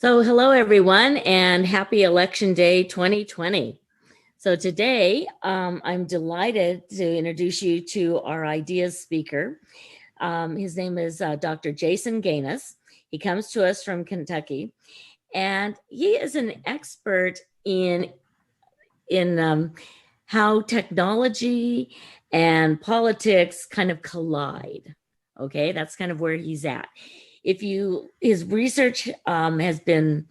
So hello, everyone, and happy Election Day 2020. So today, I'm delighted to introduce you to our ideas speaker. His name is Dr. Jason Gainous. He comes to us from Kentucky, and he is an expert in how technology and politics kind of collide. Okay, that's kind of where he's at. His research has been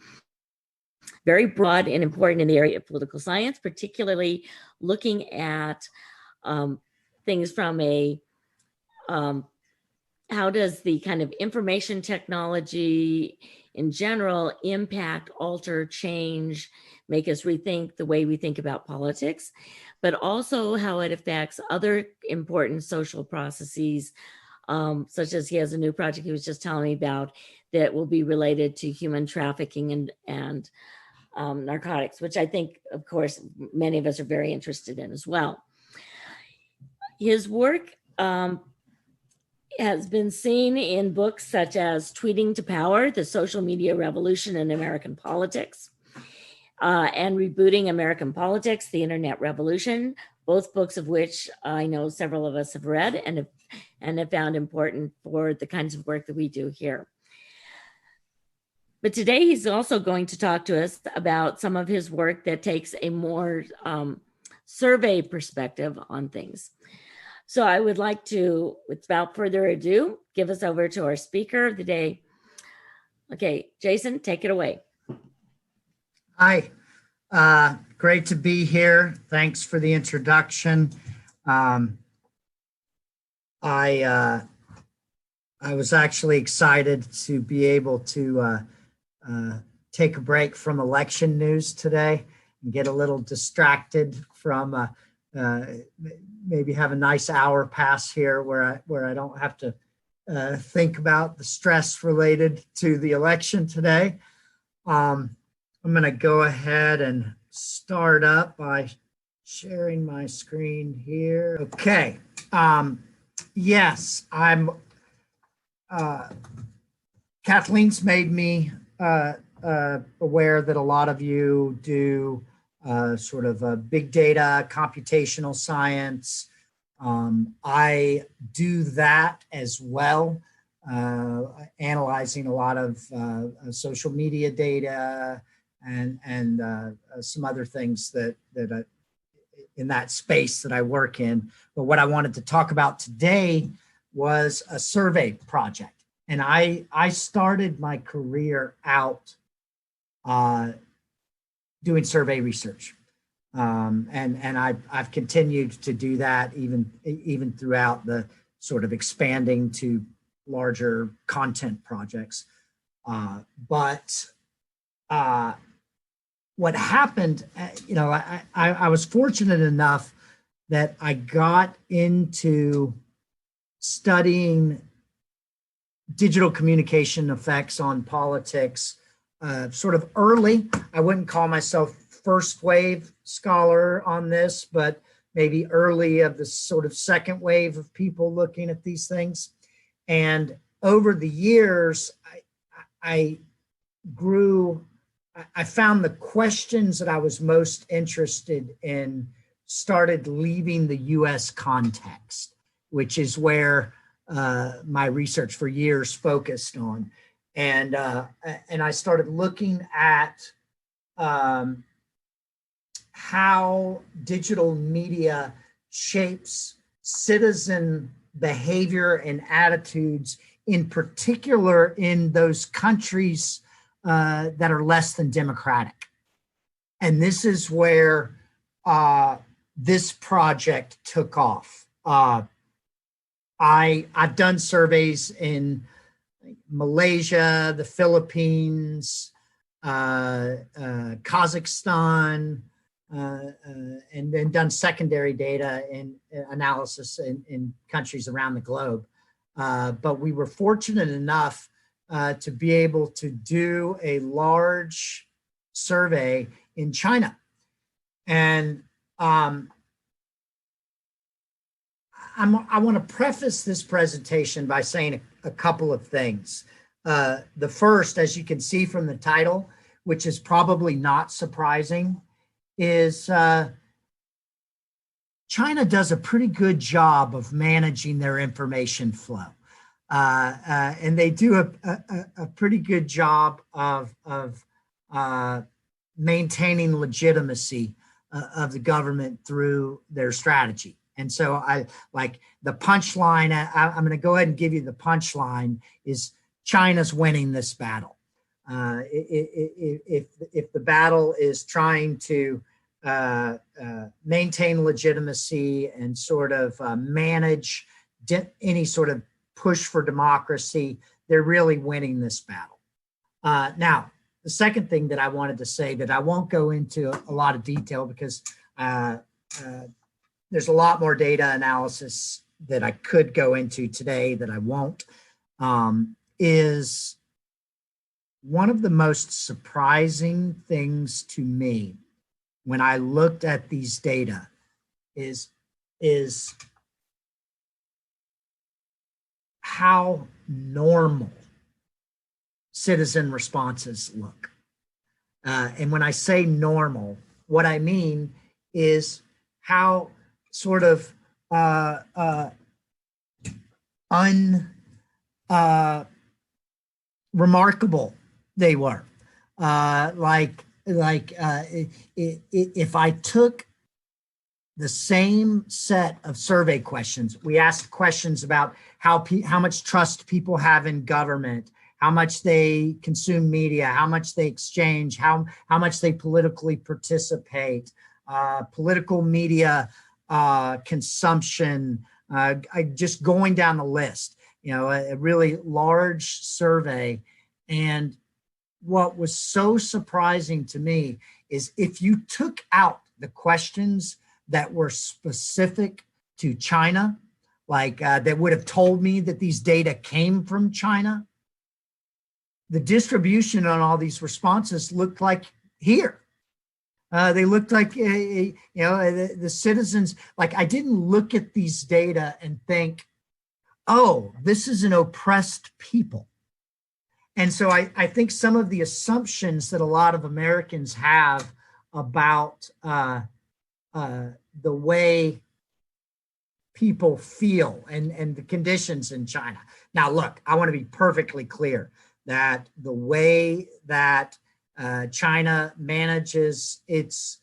very broad and important in the area of political science, particularly looking at things from a how does the kind of information technology in general impact, alter, change, make us rethink the way we think about politics, but also how it affects other important social processes, such as he has a new project he was just telling me about that will be related to human trafficking and narcotics, which I think, of course, many of us are very interested in as well. His work has been seen in books such as Tweeting to Power, The Social Media Revolution in American Politics, and Rebooting American Politics, The Internet Revolution, both books of which I know several of us have read and have found important for the kinds of work that we do here. But today he's also going to talk to us about some of his work that takes a more survey perspective on things. So I would like to, without further ado, give us over to our speaker of the day. Okay, Jason, take it away. Hi, great to be here. Thanks for the introduction. I was actually excited to be able to take a break from election news today and get a little distracted from maybe have a nice hour pass here where I don't have to think about the stress related to the election today. I'm going to go ahead and start up by sharing my screen here. Okay. Yes, Kathleen's made me aware that a lot of you do sort of big data, computational science. I do that as well, analyzing a lot of social media data and some other things that in that space that I work in. But what I wanted to talk about today was a survey project. And I started my career out doing survey research. And I've continued to do that even throughout the sort of expanding to larger content projects. But what happened, I was fortunate enough that I got into studying digital communication effects on politics sort of early. I wouldn't call myself first wave scholar on this, but maybe early of the sort of second wave of people looking at these things. And over the years, I found the questions that I was most interested in started leaving the US context, which is where my research for years focused on. And I started looking at how digital media shapes citizen behavior and attitudes, in particular in those countries that are less than democratic. And this is where this project took off. I've done surveys in Malaysia, the Philippines, Kazakhstan, and then done secondary data and analysis in countries around the globe. But we were fortunate enough to be able to do a large survey in China. And I want to preface this presentation by saying a couple of things. The first, as you can see from the title, which is probably not surprising, is China does a pretty good job of managing their information flow. And they do a pretty good job of maintaining legitimacy of the government through their strategy. And so I like the punchline. I'm going to go ahead and give you the punchline is China's winning this battle. If the battle is trying to maintain legitimacy and sort of manage any sort of push for democracy, they're really winning this battle. Now, the second thing that I wanted to say that I won't go into a lot of detail because there's a lot more data analysis that I could go into today that I won't, is one of the most surprising things to me when I looked at these data is how normal citizen responses look. And when I say normal, what I mean is how sort of remarkable they were. If I took the same set of survey questions, we asked questions about how much trust people have in government, how much they consume media, how much they exchange, how much they politically participate, political media consumption, just going down the list, a really large survey. And what was so surprising to me is if you took out the questions that were specific to China, like that would have told me that these data came from China, the distribution on all these responses looked like here. They looked like, the citizens, like I didn't look at these data and think, oh, this is an oppressed people. And so I think some of the assumptions that a lot of Americans have about the way people feel and the conditions in China. Now, look, I want to be perfectly clear that the way that China manages its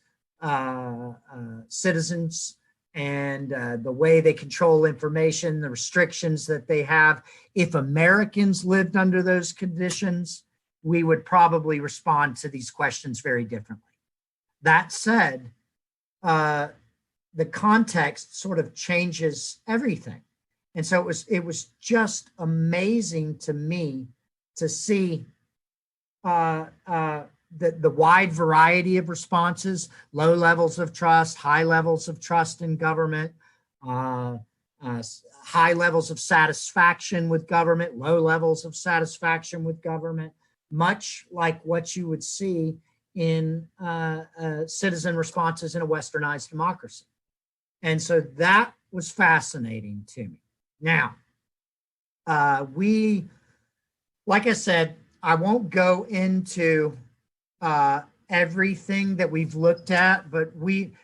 citizens and the way they control information, the restrictions that they have, if Americans lived under those conditions, we would probably respond to these questions very differently. That said, the context sort of changes everything. And so it was just amazing to me to see the wide variety of responses, low levels of trust, high levels of trust in government, high levels of satisfaction with government, low levels of satisfaction with government, much like what you would see in citizen responses in a westernized democracy. And so that was fascinating to me. Now, like I said, I won't go into everything that we've looked at, but we've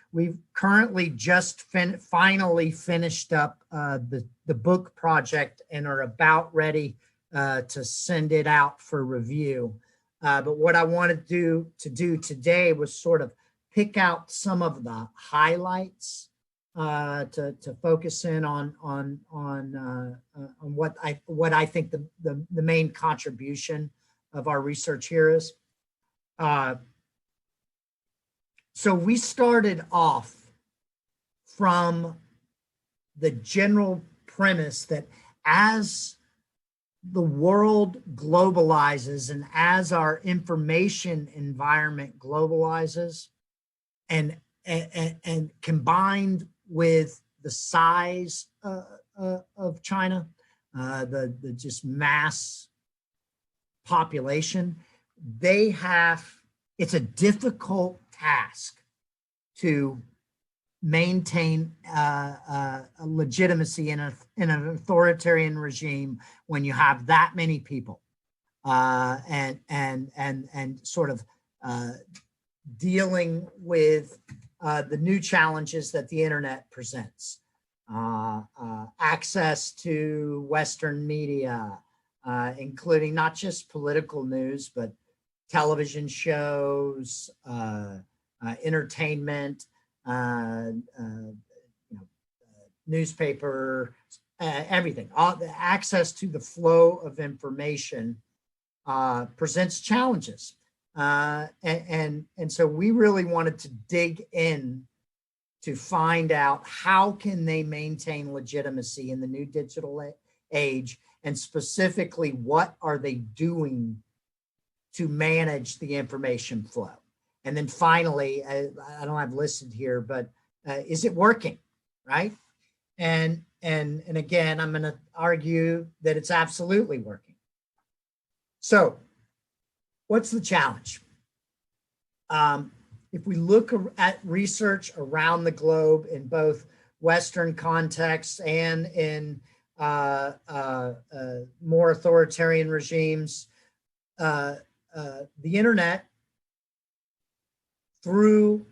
currently just finally finished up the book project and are about ready to send it out for review. But what I wanted to do today was sort of pick out some of the highlights to focus in on what I think the main contribution of our research here is. So we started off from the general premise that as the world globalizes and as our information environment globalizes and combined with the size of China, the just mass population, it's a difficult task to maintain a legitimacy in an authoritarian regime when you have that many people. and sort of dealing with the new challenges that the internet presents. Access to Western media, including not just political news, but television shows, entertainment, newspaper, everything. All the access to the flow of information presents challenges. And so we really wanted to dig in to find out how can they maintain legitimacy in the new digital age, and specifically what are they doing to manage the information flow. And then finally, I don't have listed here, but is it working, right? And again, I'm going to argue that it's absolutely working. So what's the challenge? If we look at research around the globe in both Western contexts and in more authoritarian regimes, the internet, through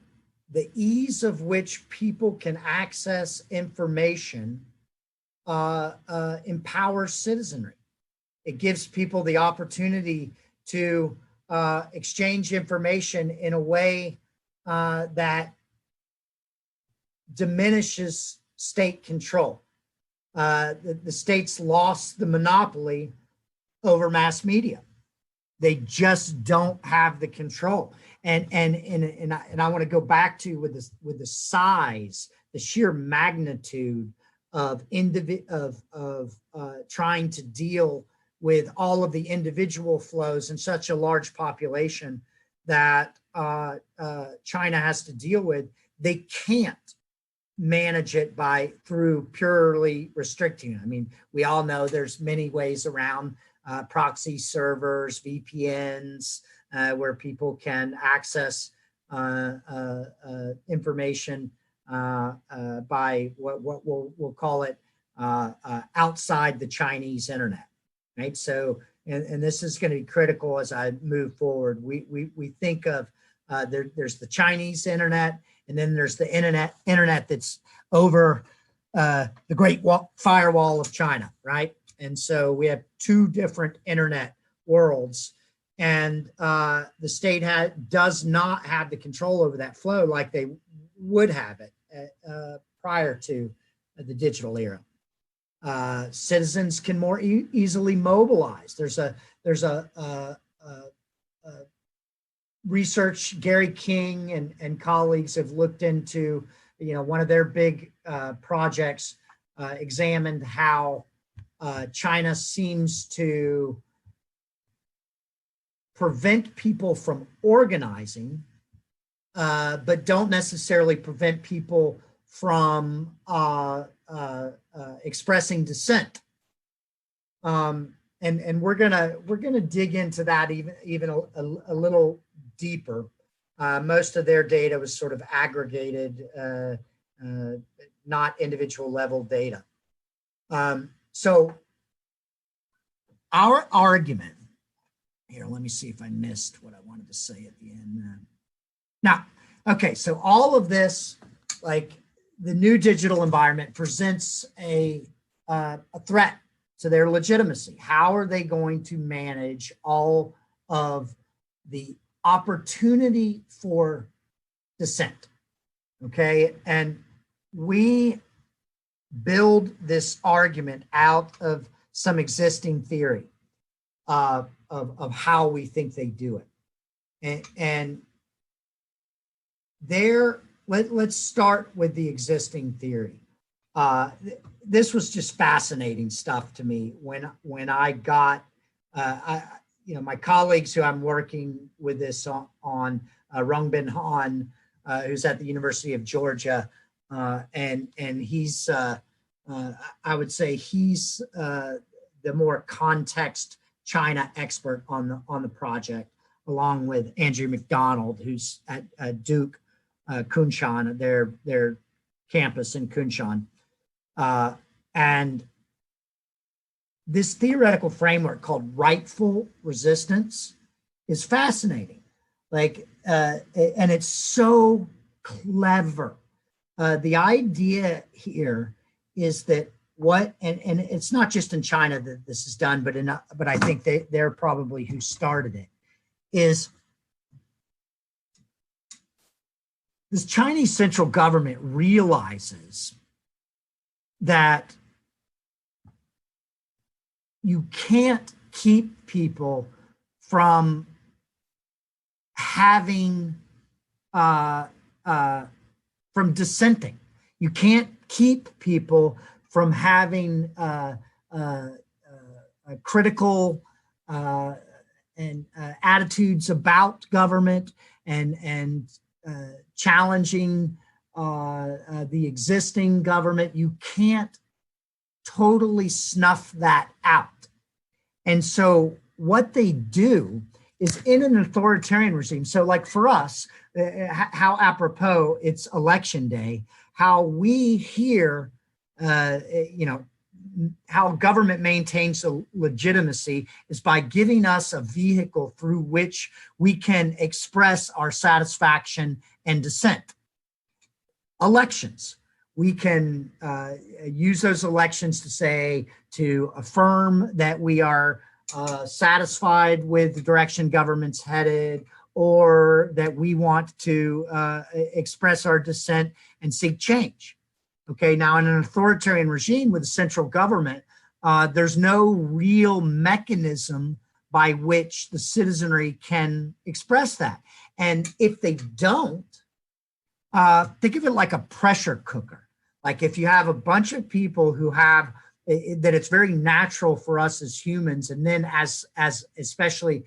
the ease of which people can access information, empowers citizenry. It gives people the opportunity to exchange information in a way that diminishes state control. The states lost the monopoly over mass media. They just don't have the control. And I want to go back to with the size, the sheer magnitude of trying to deal with all of the individual flows in such a large population that China has to deal with. They can't manage it through purely restricting it. I mean, we all know there's many ways around proxy servers, VPNs, where people can access information by what we'll call it outside the Chinese internet, right? So, and this is going to be critical as I move forward. We think of there's the Chinese internet, and then there's the internet that's over the Great Firewall of China, right? And so we have two different internet worlds, and the state does not have the control over that flow like they would have it prior to the digital era. Citizens can more easily mobilize. There's a research Gary King and colleagues have looked into. One of their big projects examined how China seems to prevent people from organizing, but don't necessarily prevent people from expressing dissent. And we're gonna dig into that even a little deeper. Most of their data was sort of aggregated, not individual level data. So our argument here, let me see if I missed what I wanted to say at the end. Now, okay, so all of this, like the new digital environment presents a threat to their legitimacy. How are they going to manage all of the opportunity for dissent? Okay, and we build this argument out of some existing theory of how we think they do it. And there, let's start with the existing theory. This was just fascinating stuff to me when I got, my colleagues who I'm working with this on Rungbin Han, who's at the University of Georgia, and he's, I would say he's the more context China expert on the project, along with Andrew McDonald, who's at Duke Kunshan, their campus in Kunshan. And this theoretical framework called rightful resistance is fascinating. And it's so clever. The idea here is that and it's not just in China that this is done, but I think they're probably who started it, is this Chinese central government realizes that you can't keep people from having from dissenting. You can't keep people from having critical and attitudes about government and challenging the existing government. You can't totally snuff that out. And so what they do is, in an authoritarian regime, so like for us, how apropos it's election day, how we hear, how government maintains a legitimacy is by giving us a vehicle through which we can express our satisfaction and dissent. Elections. We can use those elections to affirm that we are satisfied with the direction government's headed, or that we want to express our dissent and seek change. Okay, now in an authoritarian regime with a central government, there's no real mechanism by which the citizenry can express that. And if they don't, think of it like a pressure cooker. Like if you have a bunch of people who have that, it's very natural for us as humans, and then as especially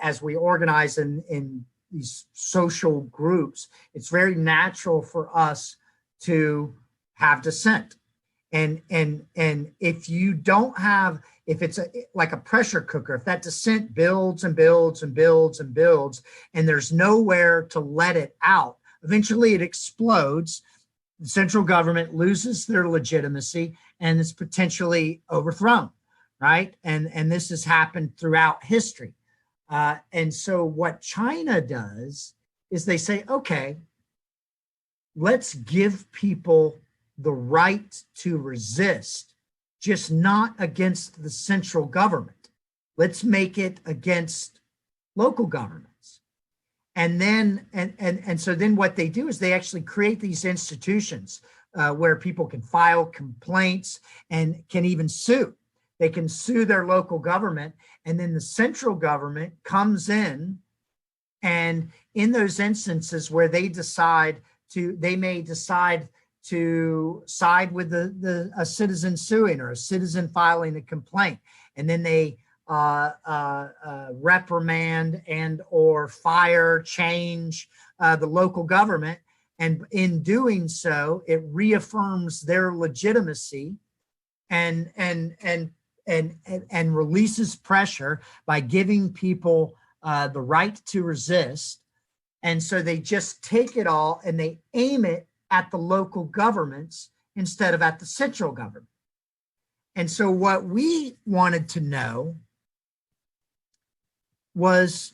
as we organize in these social groups, it's very natural for us to have dissent. And if you don't have, if it's like a pressure cooker, if that dissent builds and builds and builds and builds, and there's nowhere to let it out, eventually it explodes. The central government loses their legitimacy and is potentially overthrown, right? And this has happened throughout history. And so what China does is they say, okay, let's give people the right to resist, just not against the central government. Let's make it against local governments. And then, and so then what they do is they actually create these institutions where people can file complaints and can even sue. They can sue their local government, and then the central government comes in, and in those instances where they may decide to side with a citizen suing or a citizen filing a complaint, and then they reprimand and or fire, change the local government, and in doing so, it reaffirms their legitimacy and releases pressure by giving people the right to resist. And so they just take it all and they aim it at the local governments instead of at the central government. And so what we wanted to know was,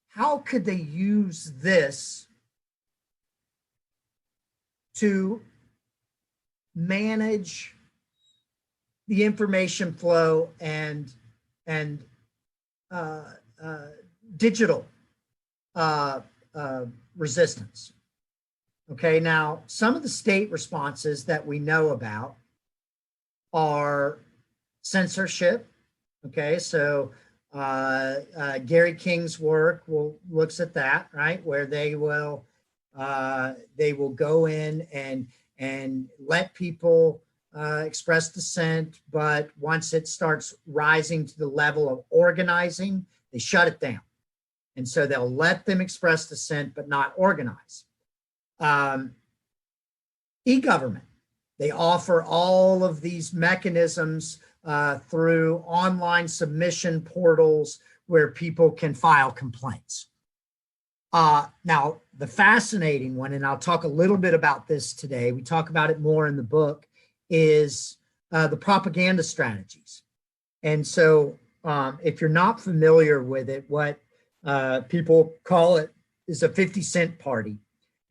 how could they use this to manage the information flow and digital resistance? Okay, now some of the state responses that we know about are censorship. Okay, so Gary King's work looks at that, right, where they will go in and let people express dissent, but once it starts rising to the level of organizing, they shut it down. And so they'll let them express dissent, but not organize. E-government, they offer all of these mechanisms through online submission portals where people can file complaints. Now, the fascinating one, and I'll talk a little bit about this today, we talk about it more in the book, is the propaganda strategies. And so if you're not familiar with it, what people call it is a 50-cent party.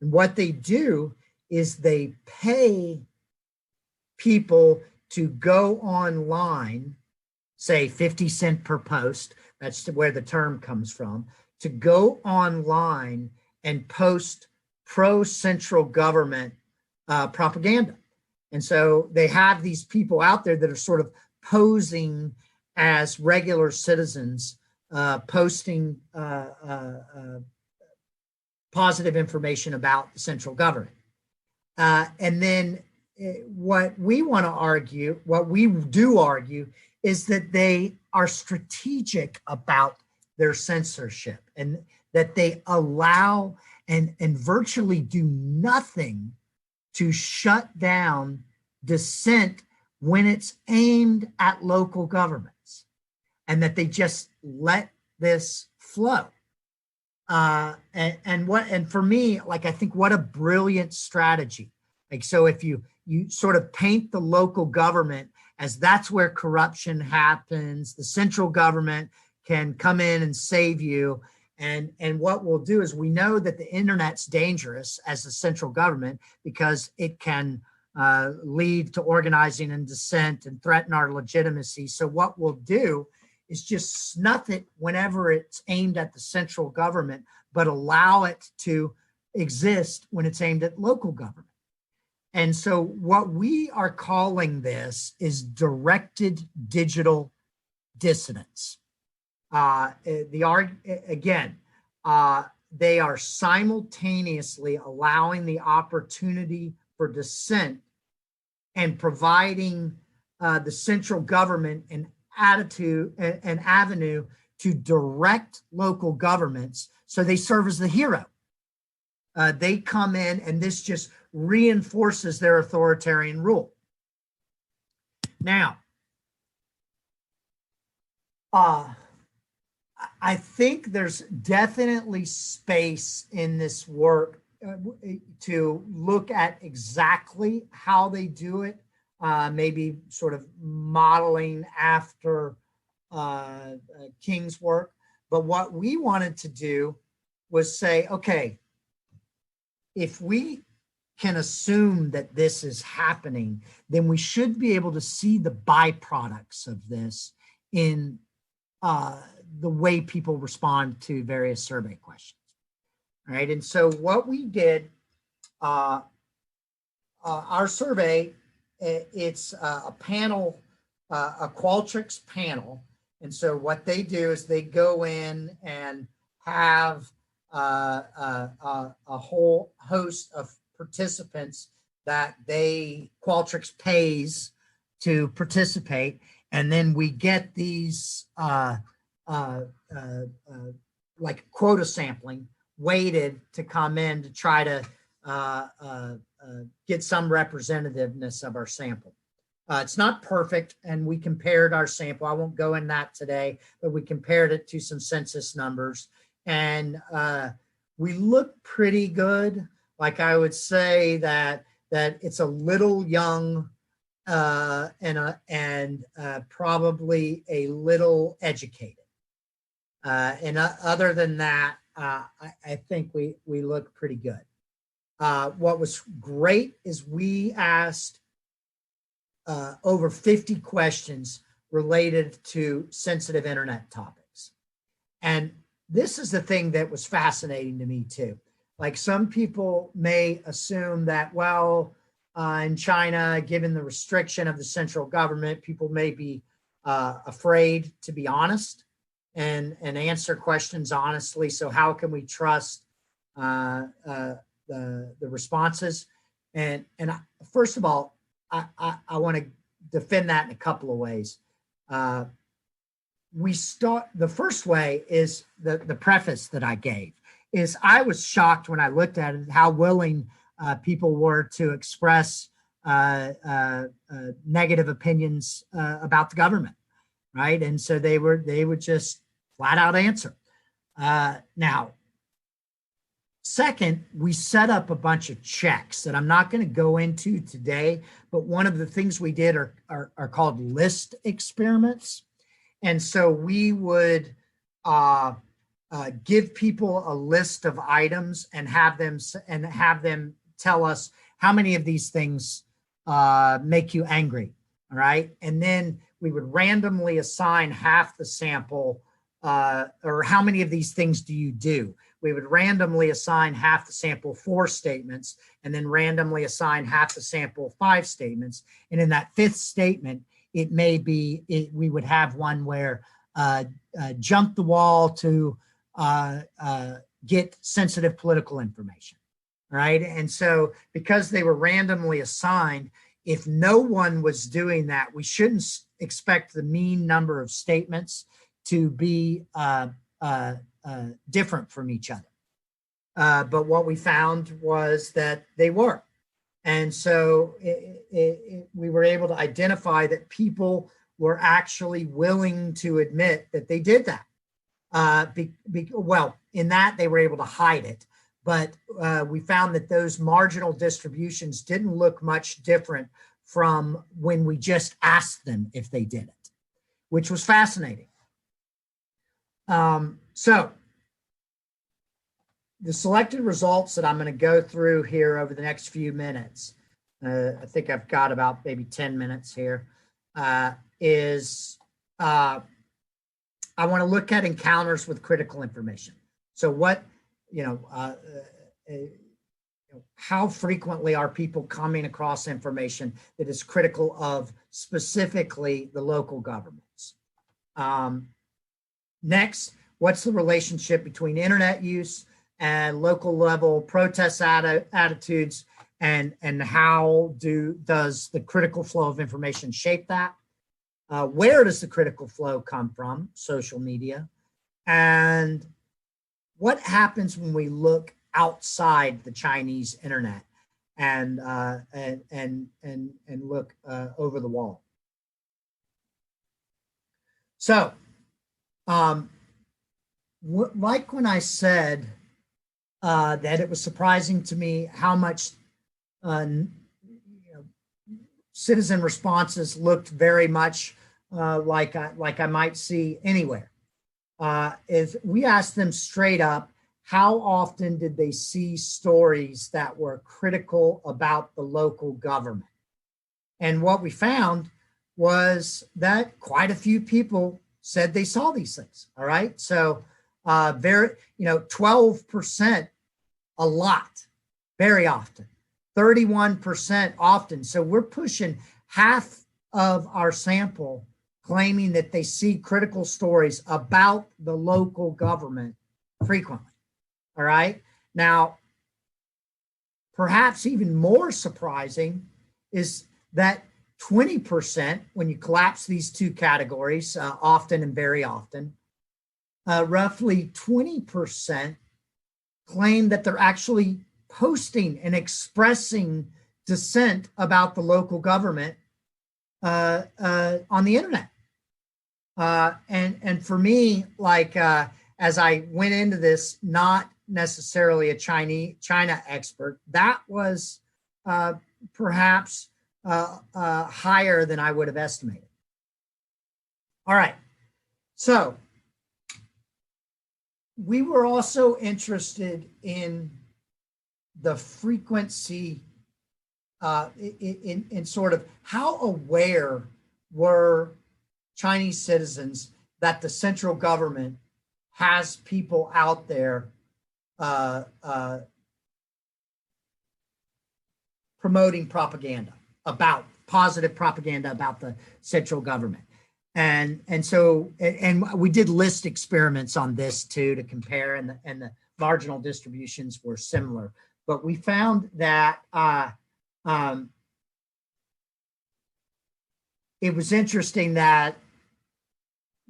And what they do is they pay people to go online, say 50 cents per post, that's where the term comes from, to go online and post pro-central government propaganda. And so they have these people out there that are sort of posing as regular citizens, posting positive information about the central government. And then what we want to argue, what we do argue, is that they are strategic about their censorship and that they allow and virtually do nothing to shut down dissent when it's aimed at local governments, and that they just let this flow. And for me, like, I think what a brilliant strategy. Like, so if you sort of paint the local government as that's where corruption happens, the central government can come in and save you. And what we'll do is, we know that the internet's dangerous as the central government because it can lead to organizing and dissent and threaten our legitimacy. So what we'll do is just snuff it whenever it's aimed at the central government, but allow it to exist when it's aimed at local government. And so what we are calling this is directed digital dissidence. They are simultaneously allowing the opportunity for dissent and providing the central government an avenue to direct local governments, so they serve as the hero. They come in, and this just reinforces their authoritarian rule. Now, I think there's definitely space in this work to look at exactly how they do it, maybe sort of modeling after King's work. But what we wanted to do was say, okay, if we can assume that this is happening, then we should be able to see the byproducts of this in the way people respond to various survey questions. All right, and so what we did, our survey, it's a panel, a Qualtrics panel. And so what they do is they go in and have a whole host of participants that Qualtrics pays to participate. And then we get these like quota sampling weighted to come in to try to get some representativeness of our sample. It's not perfect, and we compared our sample. I won't go in that today, but we compared it to some census numbers, and we look pretty good. Like, I would say that it's a little young and probably a little educated. And other than that, I think we look pretty good. What was great is we asked over 50 questions related to sensitive internet topics. And this is the thing that was fascinating to me too. Like, some people may assume that, well, in China, given the restriction of the central government, people may be afraid to be honest and answer questions honestly. So how can we trust the responses? And first of all, I want to defend that in a couple of ways. The first way is the preface that I gave. Is I was shocked when I looked at it how willing people were to express negative opinions about the government, right? And so they would just flat out answer. Now, Second, we set up a bunch of checks that I'm not going to go into today, but one of the things we did are called list experiments. And so we would give people a list of items and have them tell us how many of these things make you angry. All right. And then we would randomly assign half the sample, or how many of these things do you do? We would randomly assign half the sample 4 statements, and then randomly assign half the sample 5 statements. And in that 5th statement, it may be, we would have one where jump the wall to get sensitive political information, right? And so because they were randomly assigned, if no one was doing that, we shouldn't expect the mean number of statements to be different from each other. But what we found was that they were. And so we were able to identify that people were actually willing to admit that they did that. Well, in that they were able to hide it. But we found that those marginal distributions didn't look much different from when we just asked them if they did it, which was fascinating. So the selected results that I'm going to go through here over the next few minutes, I think I've got about maybe 10 minutes here, is I want to look at encounters with critical information. So what, how frequently are people coming across information that is critical of specifically the local governments? Next, what's the relationship between internet use and local level protest attitudes, and how does the critical flow of information shape that? Where does the critical flow come from? Social media. And what happens when we look outside the Chinese internet and look over the wall? So, like when I said that it was surprising to me how much citizen responses looked very much like I might see anywhere. Is we asked them straight up, how often did they see stories that were critical about the local government? And what we found was that quite a few people said they saw these things. All right. So 12%, a lot, very often, 31% often. So we're pushing half of our sample claiming that they see critical stories about the local government frequently. All right. Now, perhaps even more surprising is that 20%, when you collapse these two categories, often and very often, roughly 20% claim that they're actually posting and expressing dissent about the local government on the internet. And for me, as I went into this, not necessarily a China expert, that was perhaps higher than I would have estimated. All right. So we were also interested in the frequency in sort of how aware were Chinese citizens that the central government has people out there promoting propaganda, about positive propaganda about the central government. And so we did list experiments on this too to compare, and the marginal distributions were similar. But we found that it was interesting that,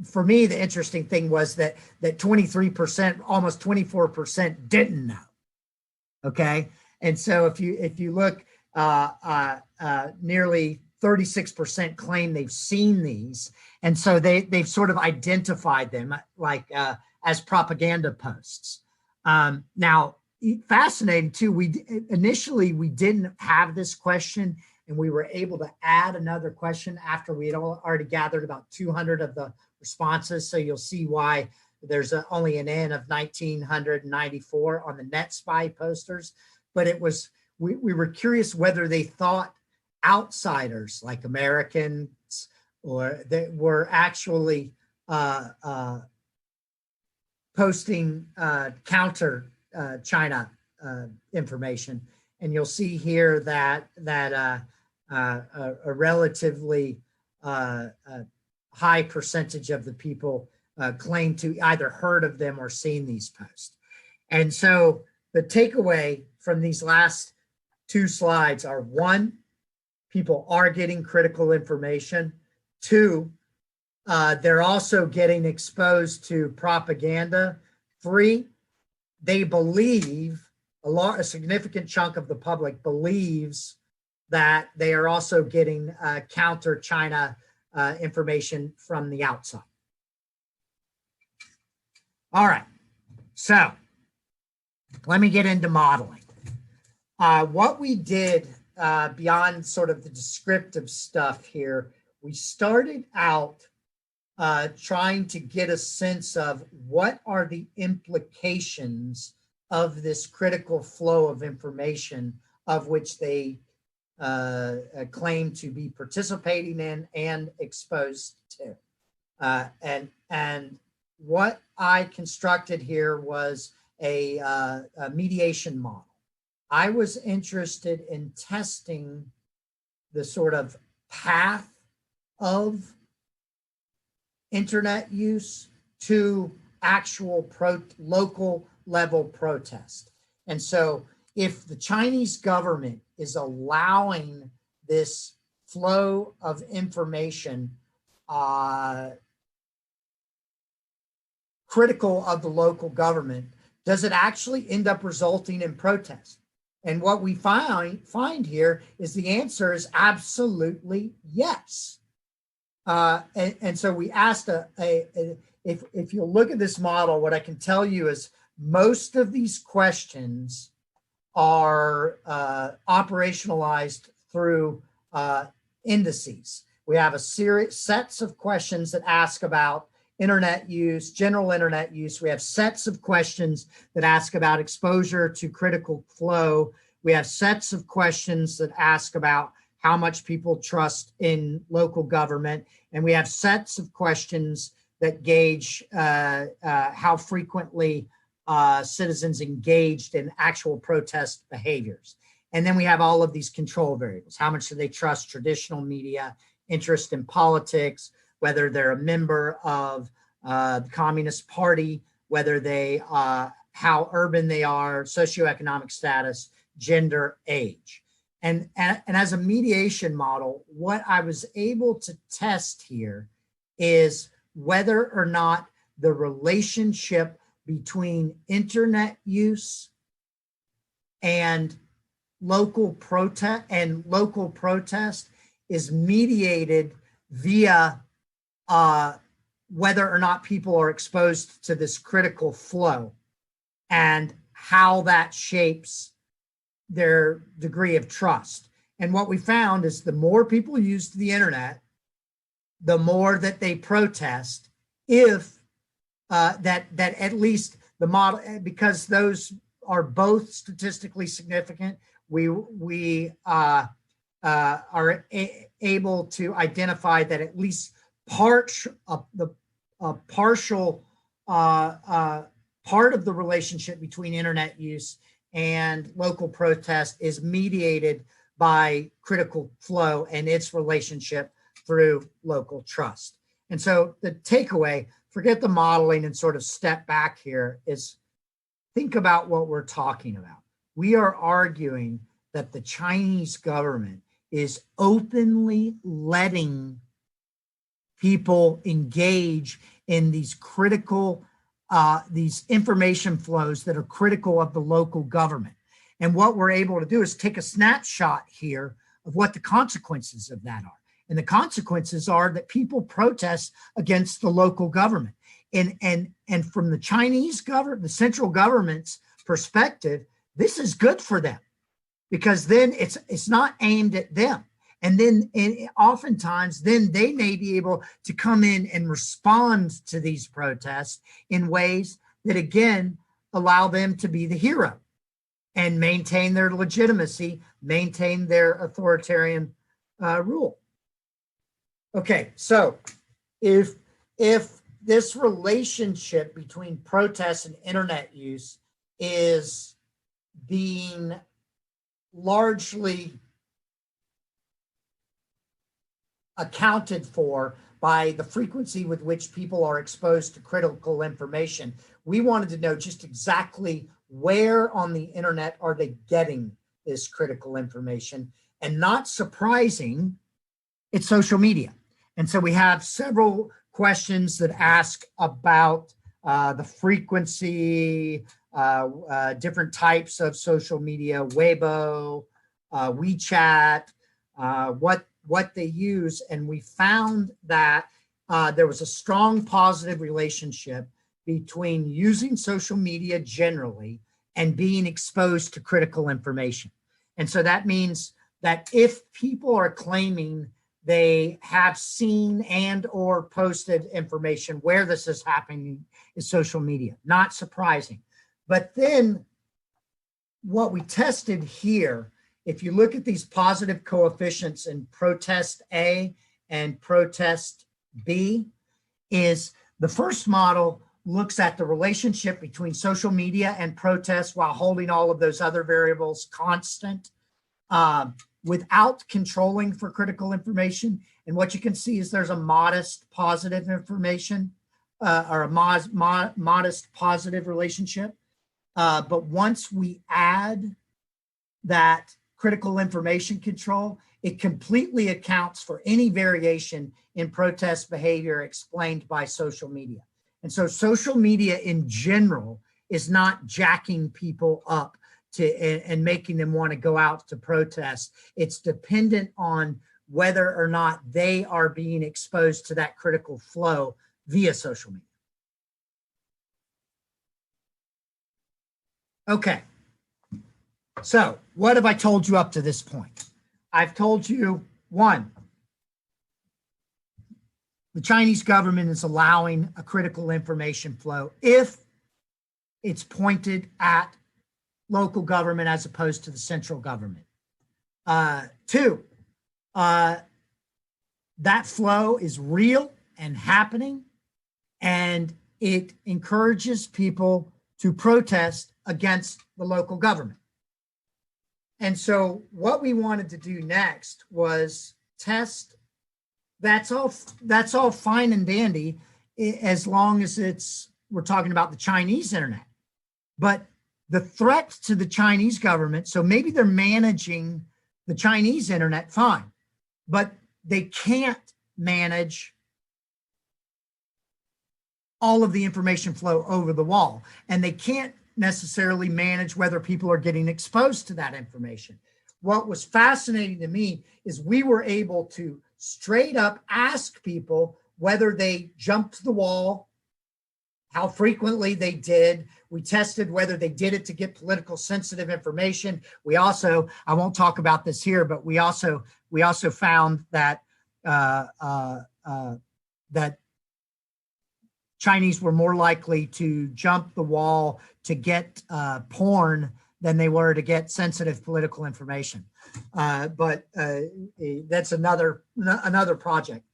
for me, the interesting thing was that 23%, almost 24% didn't know. Okay, and so if you look, nearly 36% claim they've seen these, and so they've sort of identified them as propaganda posts. Now, fascinating too. Initially we didn't have this question, and we were able to add another question after we had already gathered about 200 of the responses. So you'll see why there's only an N of 1,994 on the NetSpy posters. But it was, we were curious whether they thought outsiders like Americans or that were actually posting counter China information. And you'll see here that a relatively high percentage of the people claim to either heard of them or seen these posts. And so the takeaway from these last two slides are: one, people are getting critical information. Two, they're also getting exposed to propaganda. Three, they believe, a significant chunk of the public believes that they are also getting counter China information from the outside. All right, so let me get into modeling. What we did beyond sort of the descriptive stuff here, we started out trying to get a sense of what are the implications of this critical flow of information of which they claim to be participating in and exposed to. And what I constructed here was a mediation model. I was interested in testing the sort of path of internet use to actual local level protest. And so if the Chinese government is allowing this flow of information critical of the local government, does it actually end up resulting in protest? And what we find here is the answer is absolutely yes. And so we asked if you look at this model, what I can tell you is most of these questions are operationalized through indices. We have a series, sets of questions that ask about internet use, general internet use. We have sets of questions that ask about exposure to critical flow. We have sets of questions that ask about how much people trust in local government. And we have sets of questions that gauge how frequently citizens engaged in actual protest behaviors. And then we have all of these control variables. How much do they trust traditional media, interest in politics, whether they're a member of the Communist Party, whether they, how urban they are, socioeconomic status, gender, age. And as a mediation model, what I was able to test here is whether or not the relationship between internet use and local protest is mediated via whether or not people are exposed to this critical flow and how that shapes their degree of trust. And what we found is the more people use the internet, the more that they protest, if that at least the model, because those are both statistically significant, we are able to identify that at least partial part of the relationship between internet use and local protest is mediated by critical flow and its relationship through local trust. And so the takeaway, forget the modeling and sort of step back here, is think about what we're talking about. We are arguing that the Chinese government is openly letting people engage in these critical, these information flows that are critical of the local government. And what we're able to do is take a snapshot here of what the consequences of that are. And the consequences are that people protest against the local government. And from the Chinese government, the central government's perspective, this is good for them, because then it's not aimed at them. And then oftentimes then they may be able to come in and respond to these protests in ways that, again, allow them to be the hero and maintain their legitimacy, maintain their authoritarian rule. Okay, so if this relationship between protests and internet use is being largely accounted for by the frequency with which people are exposed to critical information, we wanted to know just exactly where on the internet are they getting this critical information. And not surprising, it's social media. And so we have several questions that ask about the frequency, different types of social media, Weibo, WeChat, what they use. And we found that there was a strong positive relationship between using social media generally and being exposed to critical information. And so that means that if people are claiming they have seen and or posted information, where this is happening is social media. Not surprising. But then what we tested here, if you look at these positive coefficients in protest A and protest B, is the first model looks at the relationship between social media and protests while holding all of those other variables constant, without controlling for critical information. And what you can see is there's a modest positive information or a modest positive relationship. But once we add that critical information control, it completely accounts for any variation in protest behavior explained by social media. And so social media in general is not jacking people up and making them want to go out to protest. It's dependent on whether or not they are being exposed to that critical flow via social media. Okay, so what have I told you up to this point? I've told you, one, the Chinese government is allowing a critical information flow if it's pointed at local government as opposed to the central government. Two, that flow is real and happening, and it encourages people to protest against the local government. And so what we wanted to do next was test, that's all fine and dandy as long as we're talking about the Chinese internet. But the threat to the Chinese government, so maybe they're managing the Chinese internet fine, but they can't manage all of the information flow over the wall. And they can't necessarily manage whether people are getting exposed to that information. What was fascinating to me is we were able to straight up ask people whether they jumped the wall, how frequently they did. We tested whether they did it to get political sensitive information. We also, I won't talk about this here, but we also found that that Chinese were more likely to jump the wall to get porn than they were to get sensitive political information. But that's another project.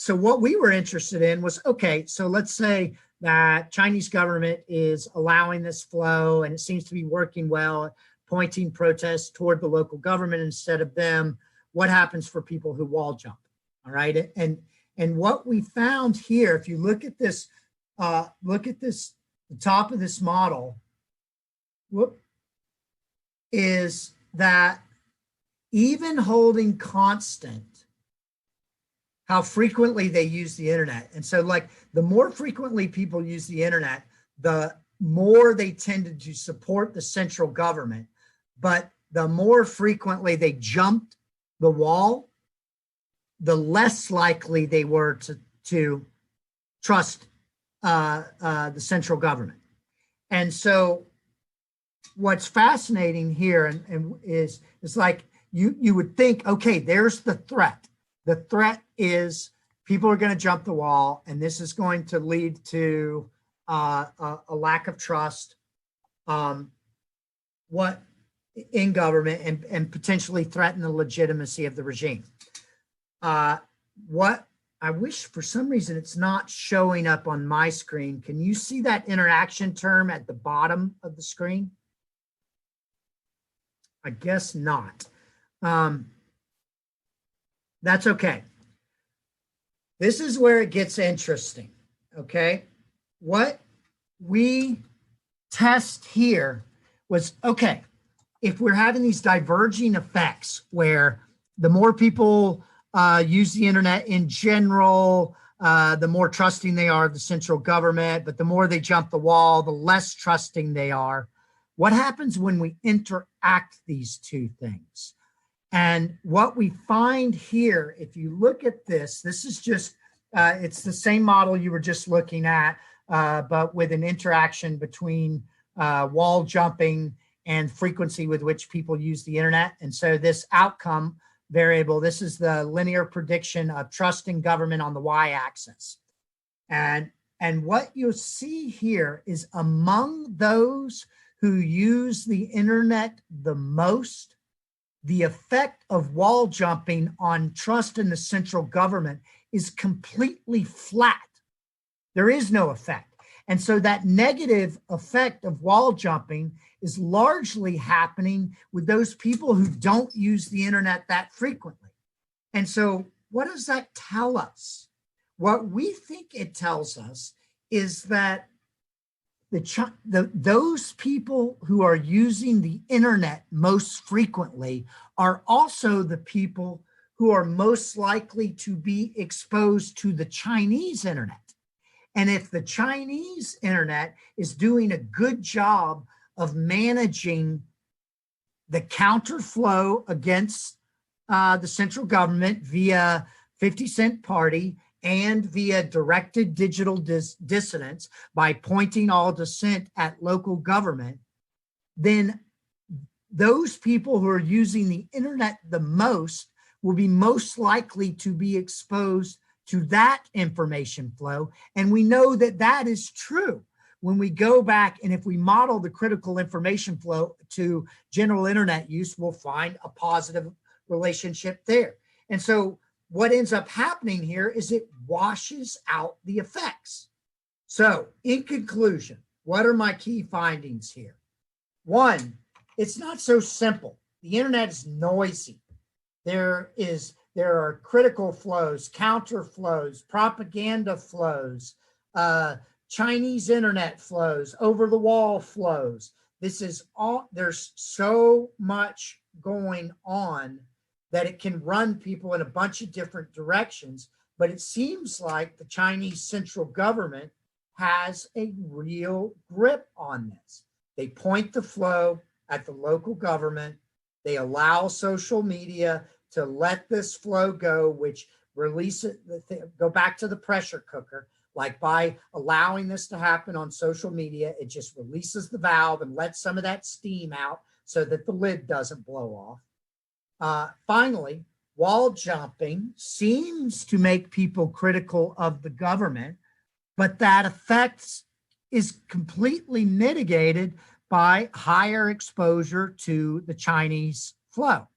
So what we were interested in was, okay, so let's say that Chinese government is allowing this flow and it seems to be working well, pointing protests toward the local government instead of them. What happens for people who wall jump? All right. And what we found here, if you look at this, the top of this model, is that even holding constant how frequently they use the internet. And so like the more frequently people use the internet, the more they tended to support the central government. But the more frequently they jumped the wall, the less likely they were to trust the central government. And so what's fascinating here and is like you would think, okay, there's the threat. The threat is people are going to jump the wall, and this is going to lead to a lack of trust what in government and potentially threaten the legitimacy of the regime. What I wish for some reason it's not showing up on my screen. Can you see that interaction term at the bottom of the screen? I guess not. That's okay. This is where it gets interesting, okay? What we test here was, okay, if we're having these diverging effects where the more people use the internet in general, the more trusting they are of the central government, but the more they jump the wall, the less trusting they are. What happens when we interact these two things? And what we find here, if you look at this, this is just, it's the same model you were just looking at, but with an interaction between wall jumping and frequency with which people use the internet. And so this outcome variable, this is the linear prediction of trust in government on the y-axis. And what you'll see here is among those who use the internet the most, the effect of wall jumping on trust in the central government is completely flat. There is no effect. And so that negative effect of wall jumping is largely happening with those people who don't use the internet that frequently. And so what does that tell us? What we think it tells us is that those people who are using the internet most frequently are also the people who are most likely to be exposed to the Chinese internet. And if the Chinese internet is doing a good job of managing the counterflow against the central government via 50-cent party and via directed digital dissidence by pointing all dissent at local government, then those people who are using the internet the most will be most likely to be exposed to that information flow. And we know that that is true. When we go back and if we model the critical information flow to general internet use, we'll find a positive relationship there. And so what ends up happening here is it washes out the effects. So in conclusion, what are my key findings here? One, it's not so simple. The internet is noisy. There are critical flows, counter flows, propaganda flows, Chinese internet flows, over the wall flows. This is all, there's so much going on that it can run people in a bunch of different directions. But it seems like the Chinese central government has a real grip on this. They point the flow at the local government. They allow social media to let this flow go, which release it, go back to the pressure cooker. Like by allowing this to happen on social media, it just releases the valve and lets some of that steam out so that the lid doesn't blow off. Finally, wall jumping seems to make people critical of the government, but that effect is completely mitigated by higher exposure to the Chinese flow.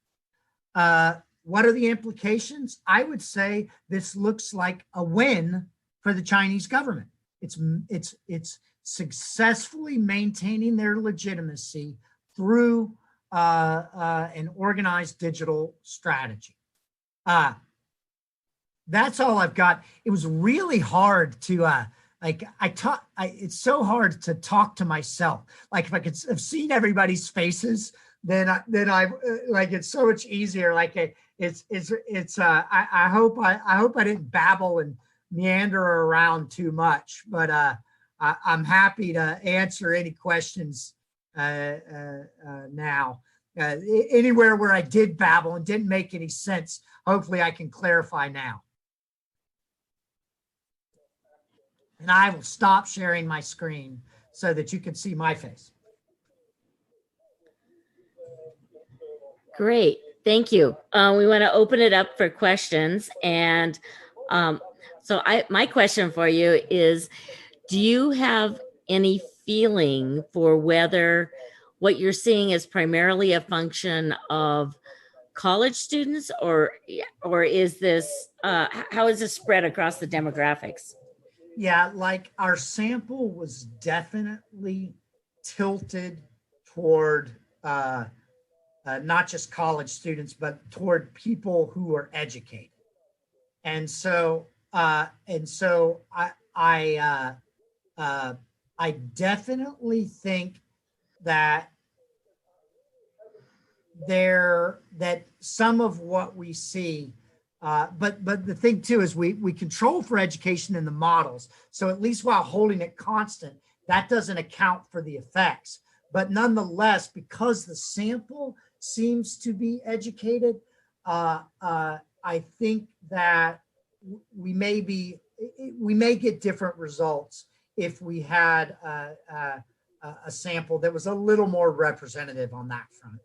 What are the implications? I would say this looks like a win for the Chinese government. It's successfully maintaining their legitimacy through an organized digital strategy. That's all I've got. It was really hard to it's so hard to talk to myself. Like if I could have seen everybody's faces, then I like it's so much easier. Like I hope I didn't babble and meander around too much, but I'm happy to answer any questions now. Anywhere where I did babble and didn't make any sense, hopefully I can clarify now. And I will stop sharing my screen so that you can see my face. Great. Thank you. We want to open it up for questions. And my question for you is, do you have any feeling for whether what you're seeing is primarily a function of college students, or is this, how is this spread across the demographics? Yeah, like our sample was definitely tilted toward not just college students, but toward people who are educated. And so I definitely think that that some of what we see, but the thing too is we control for education in the models. So at least while holding it constant, that doesn't account for the effects. But nonetheless, because the sample seems to be educated, I think that we may get different results if we had a sample that was a little more representative on that front.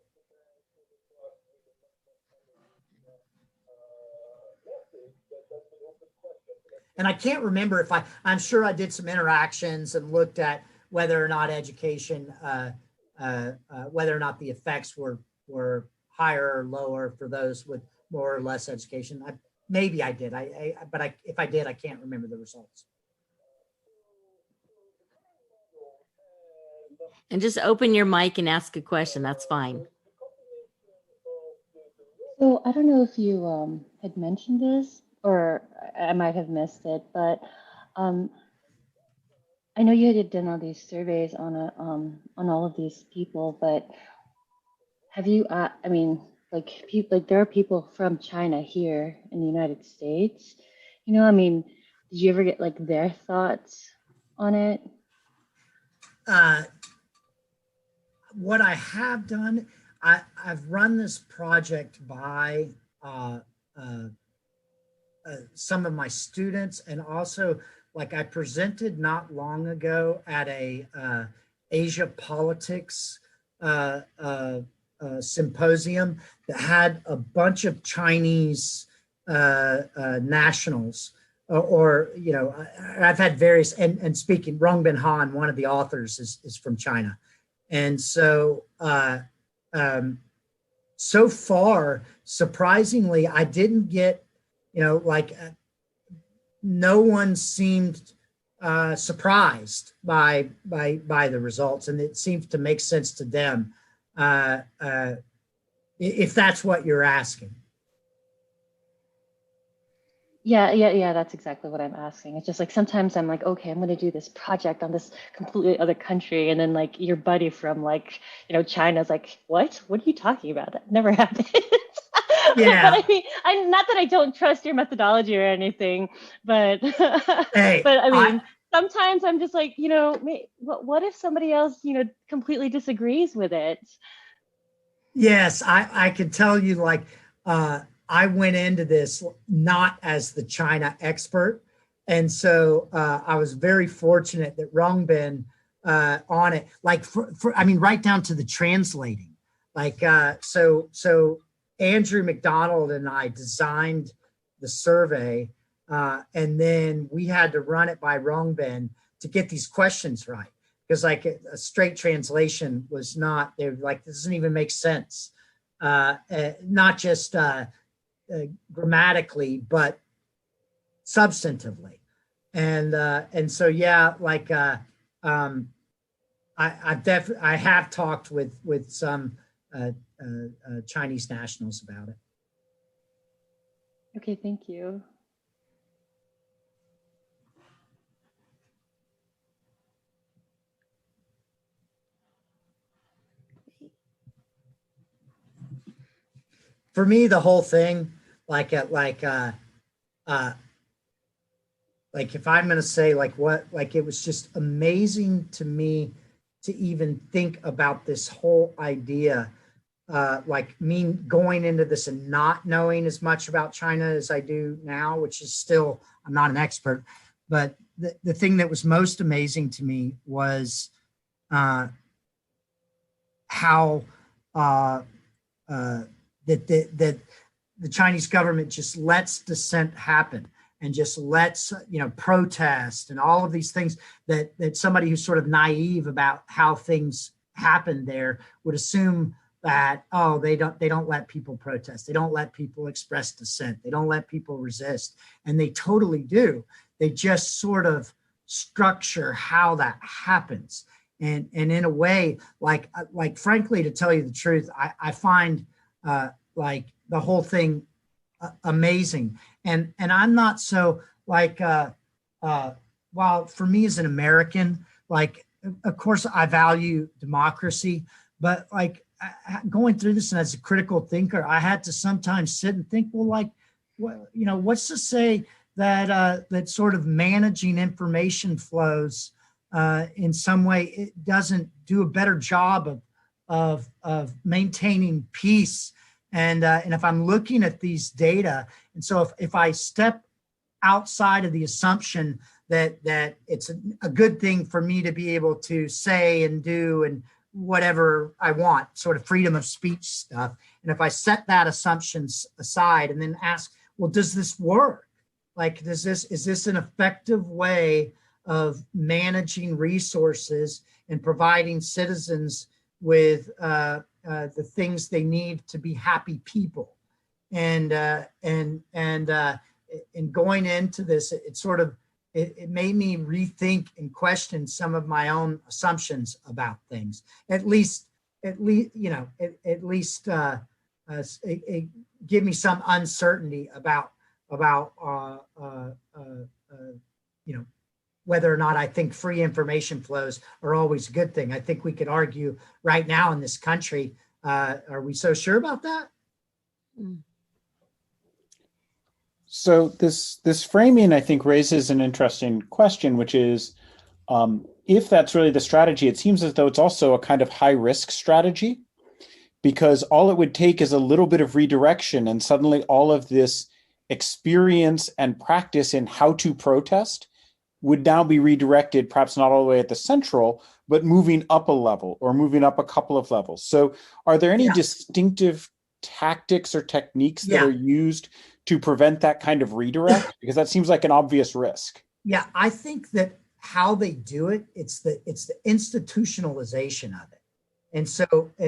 And I can't remember if I'm sure I did some interactions and looked at whether or not education, whether or not the effects were higher or lower for those with more or less education. Maybe I did, but if I did, I can't remember the results. And just open your mic and ask a question. That's fine. So I don't know if you had mentioned this, or I might have missed it, but I know you had done all these surveys on all of these people, but have you? I mean, like there are people from China here in the United States. You know, I mean, did you ever get like their thoughts on it? What I have done, I've run this project by some of my students, and also like I presented not long ago at a Asia politics symposium that had a bunch of Chinese nationals, or you know, I've had various, and speaking, Rongbin Han, one of the authors, is from China. And so so far, surprisingly, I didn't get, you know, like no one seemed surprised by the results, and it seems to make sense to them, if that's what you're asking. Yeah, that's exactly what I'm asking. It's just like sometimes I'm like, okay, I'm going to do this project on this completely other country, and then like your buddy from like, you know, China's like, what? What are you talking about? That never happened. Yeah. But I mean, I'm not that I don't trust your methodology or anything, but Hey, but I mean, sometimes I'm just like, you know, what if somebody else, you know, completely disagrees with it? Yes, I can tell you, like, I went into this not as the China expert. And so I was very fortunate that Rongbin on it, like I mean, right down to the translating. Like, so Andrew McDonald and I designed the survey, and then we had to run it by Rongbin to get these questions right. Because like a straight translation was not, they're like, this doesn't even make sense. Not just grammatically, but substantively. And so, yeah, like I have talked with some Chinese nationals about it. Okay, thank you. For me, the whole thing, like if I'm going to say like what, like it was just amazing to me to even think about this whole idea, like me going into this and not knowing as much about China as I do now, which is still, I'm not an expert, but the thing that was most amazing to me was how that the Chinese government just lets dissent happen and just lets, protest and all of these things that somebody who's sort of naive about how things happen there would assume that, oh, they don't let people protest. They don't let people express dissent. They don't let people resist. And they totally do. They just sort of structure how that happens. And in a way, like frankly, to tell you the truth, I find like the whole thing amazing. And I'm not so like, while for me as an American, like, of course I value democracy, but like going through this and as a critical thinker, I had to sometimes sit and think, well, like, what's to say that that sort of managing information flows in some way it doesn't do a better job of maintaining peace. And if I'm looking at these data, and so if I step outside of the assumption that it's a good thing for me to be able to say and do and whatever I want, sort of freedom of speech stuff, and if I set that assumptions aside and then ask, well, does this work? Like, is this an effective way of managing resources and providing citizens with the things they need to be happy people? And going into this, it made me rethink and question some of my own assumptions about things. At least it give me some uncertainty about whether or not I think free information flows are always a good thing. I think we could argue right now in this country. Are we so sure about that? So this framing, I think, raises an interesting question, which is, if that's really the strategy, it seems as though it's also a kind of high risk strategy, because all it would take is a little bit of redirection and suddenly all of this experience and practice in how to protest would now be redirected, perhaps not all the way at the central, but moving up a level or moving up a couple of levels. So are there any distinctive tactics or techniques that are used to prevent that kind of redirect? Because that seems like an obvious risk. Yeah, I think that how they do it, it's the institutionalization of it. And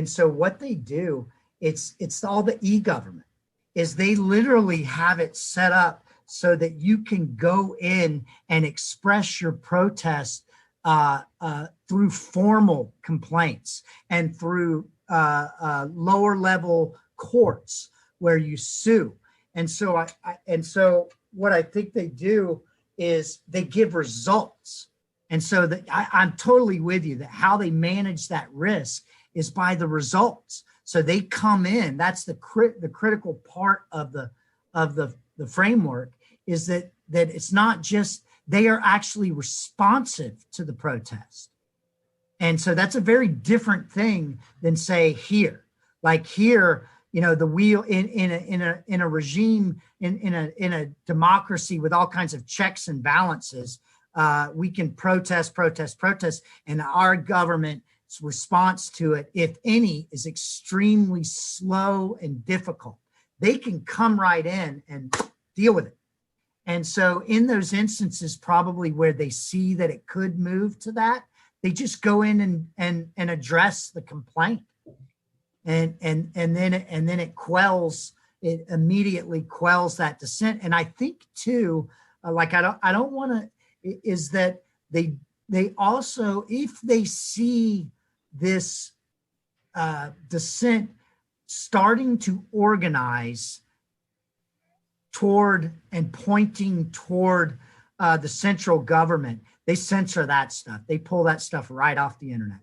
so what they do, it's all the e-government, is they literally have it set up so that you can go in and express your protest through formal complaints and through lower level courts where you sue. And so so what I think they do is they give results. And so that I'm totally with you that how they manage that risk is by the results. So they come in. That's the critical part of the framework, is that it's not just, they are actually responsive to the protest. And so that's a very different thing than, say, here. Like here, the wheel in a regime, in a democracy with all kinds of checks and balances, we can protest, and our government's response to it, if any, is extremely slow and difficult. They can come right in and deal with it. And so in those instances, probably where they see that it could move to that, they just go in and address the complaint. And then it immediately quells that dissent. And I think too, I don't want to, is that they also, if they see this dissent starting to organize toward and pointing toward the central government, they censor that stuff. They pull that stuff right off the internet.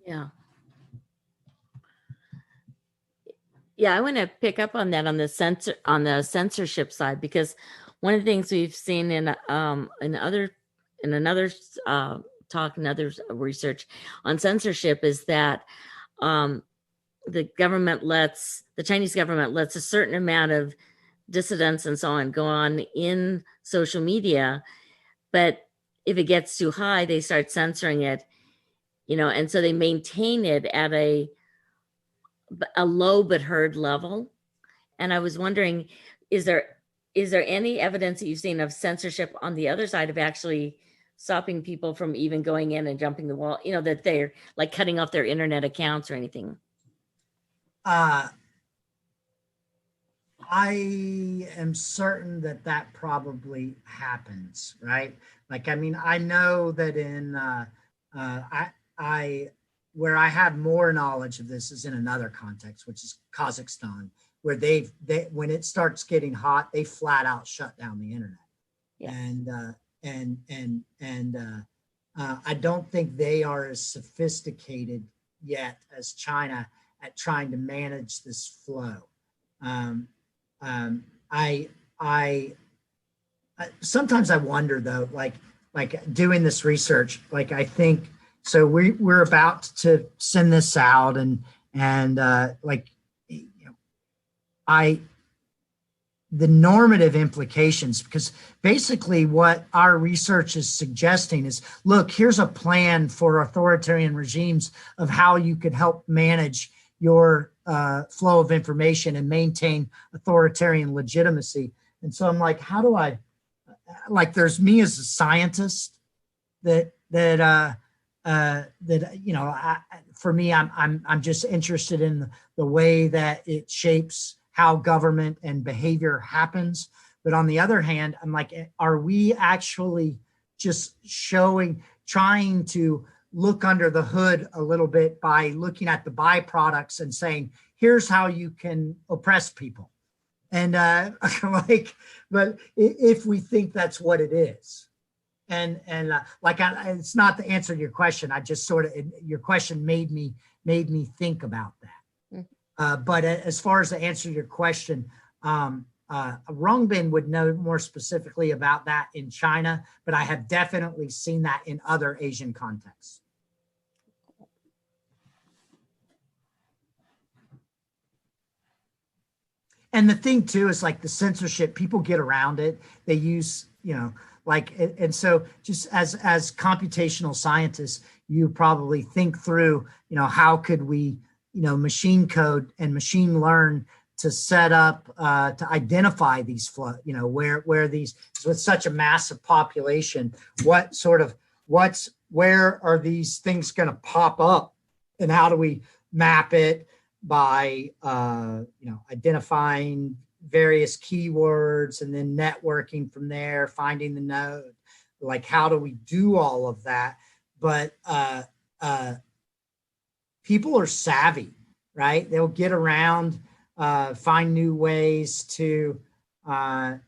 Yeah, I want to pick up on that on the censorship side, because one of the things we've seen in another talk and other research on censorship is that the Chinese government lets a certain amount of dissidents and so on go on in social media, but if it gets too high, they start censoring it, and so they maintain it at a low but heard level. And I was wondering, is there any evidence that you've seen of censorship on the other side of actually stopping people from even going in and jumping the wall, that they're like cutting off their internet accounts or anything? I am certain that that probably happens, right? Like, I mean, I know that in I where I have more knowledge of this is in another context, which is Kazakhstan, where they when it starts getting hot, they flat out shut down the internet. Yes. I don't think they are as sophisticated yet as China at trying to manage this flow. I sometimes I wonder though, like doing this research, like I think so we're about to send this out and the normative implications, because basically what our research is suggesting is, look, here's a plan for authoritarian regimes of how you could help manage your flow of information and maintain authoritarian legitimacy. And so I'm like, how do I, like, there's me as a scientist for me, I'm just interested in the way that it shapes how government and behavior happens. But on the other hand, I'm like, are we actually just trying to look under the hood a little bit by looking at the byproducts and saying, here's how you can oppress people? And but if we think that's what it is, it's not the answer to your question. I just your question made me think about that. But as far as the answer to your question, Rongbin would know more specifically about that in China, but I have definitely seen that in other Asian contexts. And the thing too is like the censorship, people get around it. They use, and so just as computational scientists, you probably think through, how could we, machine code and machine learn to set up, to identify these flow, where these, with such a massive population, where are these things going to pop up, and how do we map it by, identifying various keywords and then networking from there, finding the node, like how do we do all of that? But people are savvy, right? They'll get around, find new ways to code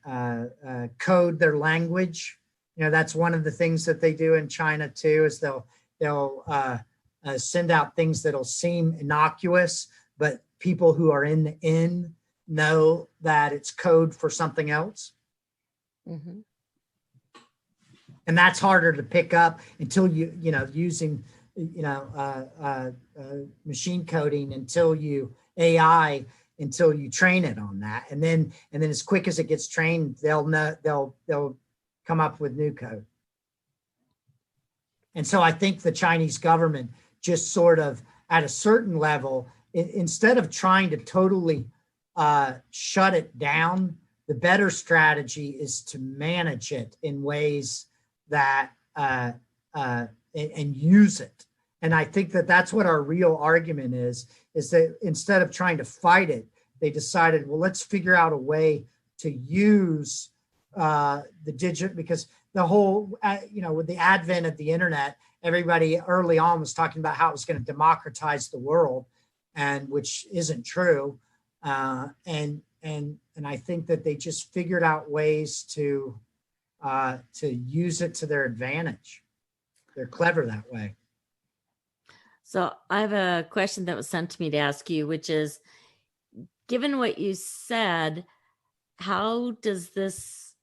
their language. That's one of the things that they do in China too, is they'll send out things that'll seem innocuous, but people who are in the in know that it's code for something else. Mm-hmm. And that's harder to pick up until using, machine coding, until you train it on that. And then as quick as it gets trained, they'll come up with new code. And so I think the Chinese government just sort of at a certain level, instead of trying to totally shut it down, the better strategy is to manage it in ways that and use it. And I think that that's what our real argument is that instead of trying to fight it, they decided, well, let's figure out a way to use the digital, because the whole, with the advent of the internet, everybody early on was talking about how it was going to democratize the world, and which isn't true. And I think that they just figured out ways to use it to their advantage. They're clever that way. So I have a question that was sent to me to ask you, which is, given what you said, how does this,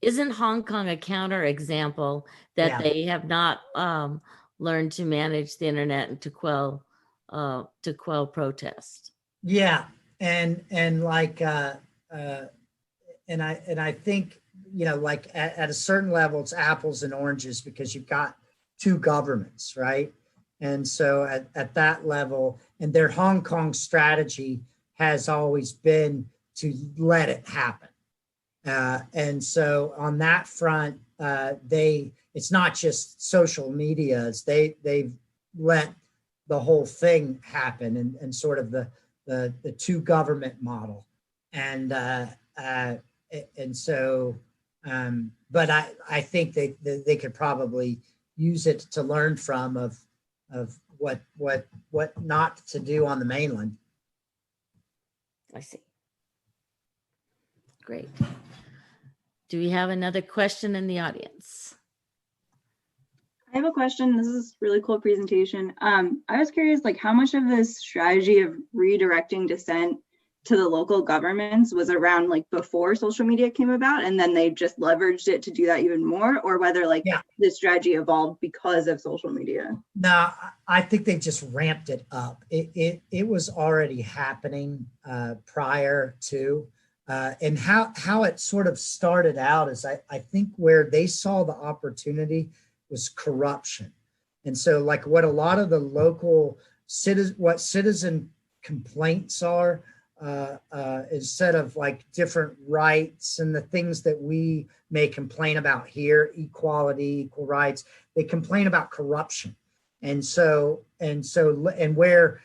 isn't Hong Kong a counterexample that they have not learned to manage the internet and to quell protest? Yeah. And I think, like at a certain level, it's apples and oranges, because you've got two governments, right? And so at that level, and their Hong Kong strategy has always been to let it happen. And so on that front, it's not just social medias. They've let the whole thing happen, and sort of the two government model. And so, but I think they could probably use it to learn from of what not to do on the mainland. I see. Great. Do we have another question in the audience? I have a question. This is a really cool presentation. I was curious, like, how much of this strategy of redirecting dissent to the local governments was around like before social media came about, and then they just leveraged it to do that even more, or whether like this strategy evolved because of social media? No, I think they just ramped it up. It was already happening prior to. And how it sort of started out is I think where they saw the opportunity was corruption. And so like what a lot of the local citizen complaints are, instead of like different rights and the things that we may complain about here, equality, equal rights, they complain about corruption. And where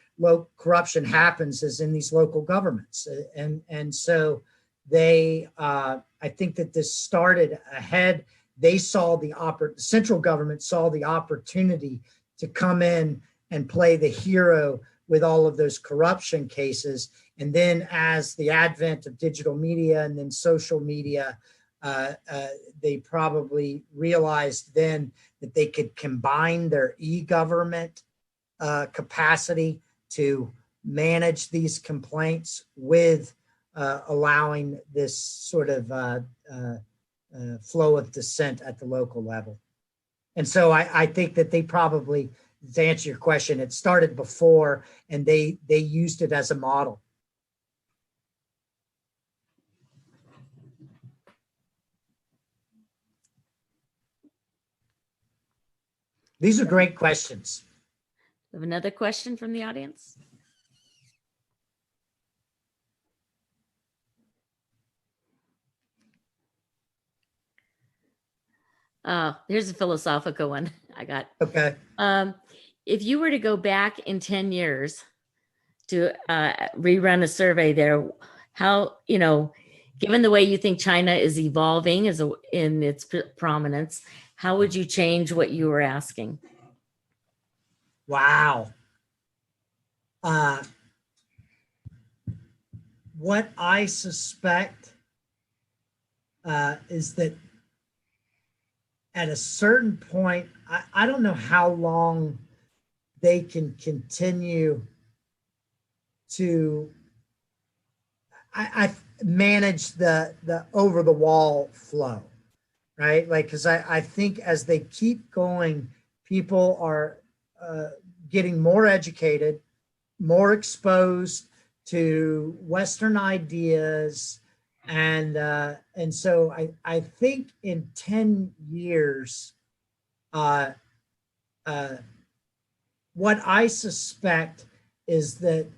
corruption happens is in these local governments. And so they, I think that this started ahead. They saw the central government saw the opportunity to come in and play the hero with all of those corruption cases. And then as the advent of digital media and then social media, they probably realized then that they could combine their e-government capacity to manage these complaints with allowing this sort of flow of dissent at the local level. And so I think that they probably, to answer your question, it started before and they used it as a model. These are great questions. We have another question from the audience. Here's a philosophical one I got. Okay. If you were to go back in 10 years to rerun a survey there, how, given the way you think China is evolving in its prominence, how would you change what you were asking? Wow. What I suspect is that at a certain point, I don't know how long they can continue to I manage the over the wall flow, right? Like, because I think as they keep going, people are getting more educated, more exposed to Western ideas. And so I think in 10 years, what I suspect is that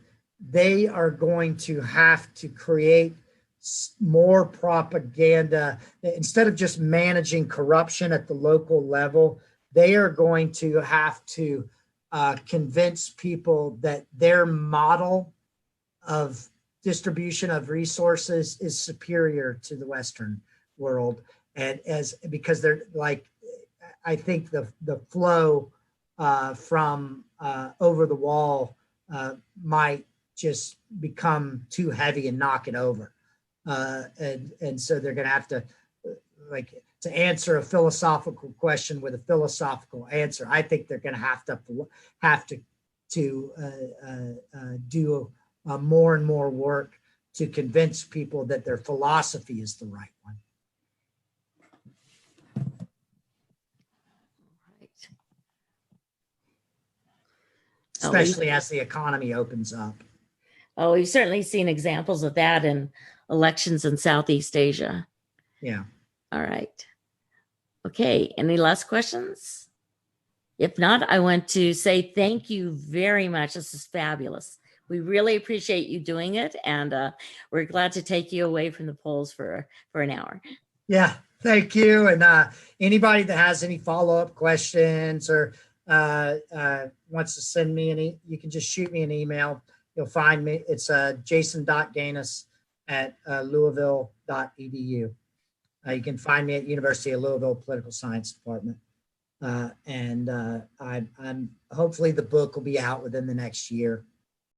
they are going to have to create more propaganda. Instead of just managing corruption at the local level, they are going to have to convince people that their model of distribution of resources is superior to the Western world. And because they're like, I think the flow from over the wall might just become too heavy and knock it over. And so they're going to have to, like, to answer a philosophical question with a philosophical answer. I think they're going to have to do more and more work to convince people that their philosophy is the right one. Right. Especially as the economy opens up. Oh, we've certainly seen examples of that in elections in Southeast Asia. Yeah. All right. Okay. Any last questions? If not, I want to say thank you very much. This is fabulous. We really appreciate you doing it, and we're glad to take you away from the polls for an hour. Yeah, thank you. And anybody that has any follow-up questions or wants to send me any, you can just shoot me an email. You'll find me. It's jason.gainous@louisville.edu. You can find me at University of Louisville Political Science Department. I'm hopefully the book will be out within the next year.